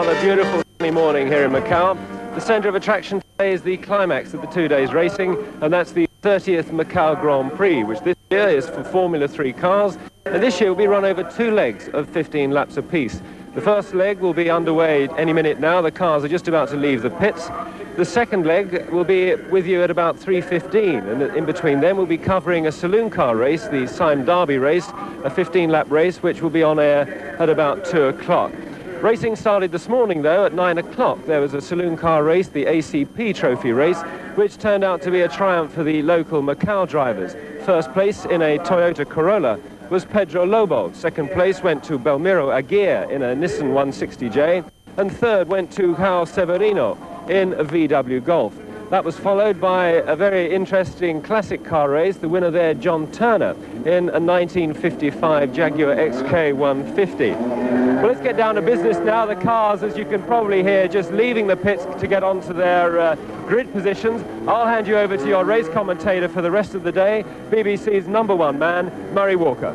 another beautiful sunny morning here in Macau. The centre of attraction today is the climax of the 2 days racing, and that's the 30th Macau Grand Prix, which this year is for Formula 3 cars, and this year will be run over 2 legs of 15 laps apiece. The first leg will be underway any minute now. The cars are just about to leave the pits. The second leg will be with you at about 3:15, and in between them we'll be covering a saloon car race, the Sime Derby race, a 15-lap race, which will be on air at about 2 o'clock. Racing started this morning, though, at 9 o'clock. There was a saloon car race, the ACP Trophy race, which turned out to be a triumph for the local Macau drivers. First place in a Toyota Corolla was Pedro Lobo. Second place went to Belmiro Aguirre in a Nissan 160J, and third went to João Severino in a VW Golf. That was followed by a very interesting classic car race. The winner there, John Turner, in a 1955 Jaguar XK 150. Well, let's get down to business now. The cars, as you can probably hear, just leaving the pits to get onto their grid positions. I'll hand you over to your race commentator for the rest of the day, BBC's #1 man, Murray Walker.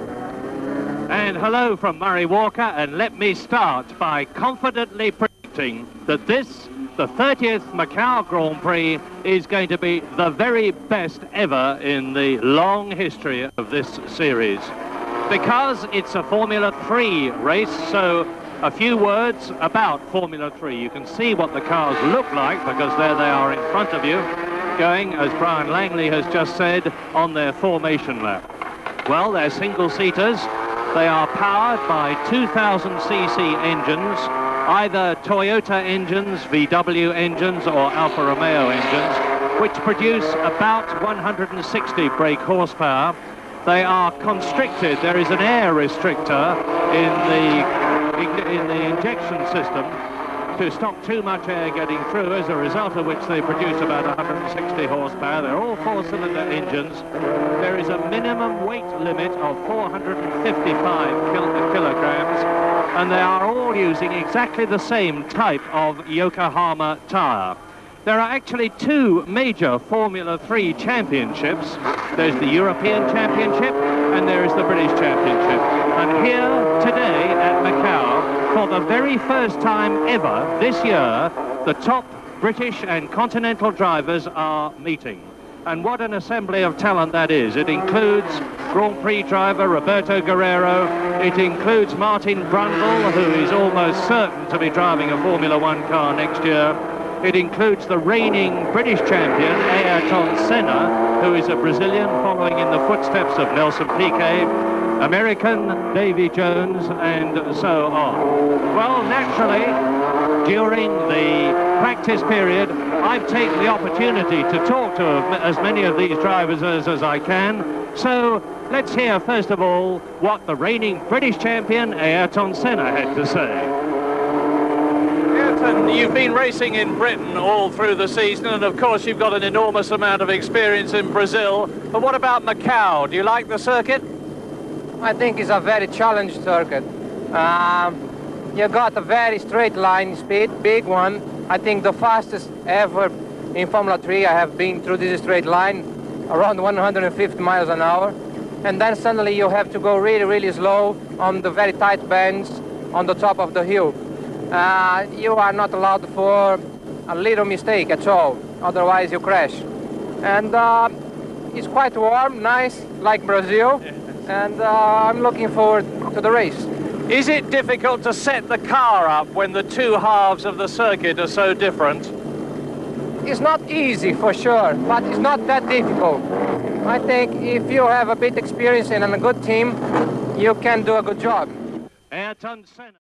And hello from Murray Walker, and let me start by confidently predicting that this, the 30th Macau Grand Prix, is going to be the very best ever in the long history of this series. Because it's a Formula 3 race, so a few words about Formula 3. You can see what the cars look like, because there they are in front of you, going, as Brian Langley has just said, on their formation lap. Well, they're single-seaters. They are powered by 2,000cc engines, either Toyota engines, VW engines, or Alfa Romeo engines, which produce about 160 brake horsepower. They are constricted. There is an air restrictor in the injection system to stop too much air getting through, as a result of which they produce about 160 horsepower. They're all 4-cylinder engines. There is a minimum weight limit of 455 kilograms, and they are all using exactly the same type of Yokohama tyre. There are actually 2 major Formula 3 championships. There's the European Championship and there is the British Championship. And here today at Macau, for the very first time ever this year, the top British and continental drivers are meeting. And what an assembly of talent that is. It includes Grand Prix driver Roberto Guerrero. It includes Martin Brundle, who is almost certain to be driving a Formula 1 car next year. It includes the reigning British champion, Ayrton Senna, who is a Brazilian following in the footsteps of Nelson Piquet, American Davy Jones, and so on. Well, naturally, during the practice period, I've taken the opportunity to talk to as many of these drivers as I can. So let's hear, first of all, what the reigning British champion, Ayrton Senna, had to say. You've been racing in Britain all through the season, and of course you've got an enormous amount of experience in Brazil. But what about Macau? Do you like the circuit? I think it's a very challenging circuit. You got a very straight line speed, big one. I think the fastest ever in Formula 3 I have been through this straight line, around 150 miles an hour. And then suddenly you have to go really, really slow on the very tight bends on the top of the hill. You are not allowed for a little mistake at all, otherwise you crash. And it's quite warm, nice, like Brazil, and I'm looking forward to the race. Is it difficult to set the car up when the 2 halves of the circuit are so different? It's not easy for sure, but it's not that difficult. I think if you have a bit experience and a good team, you can do a good job. Ayrton Senna.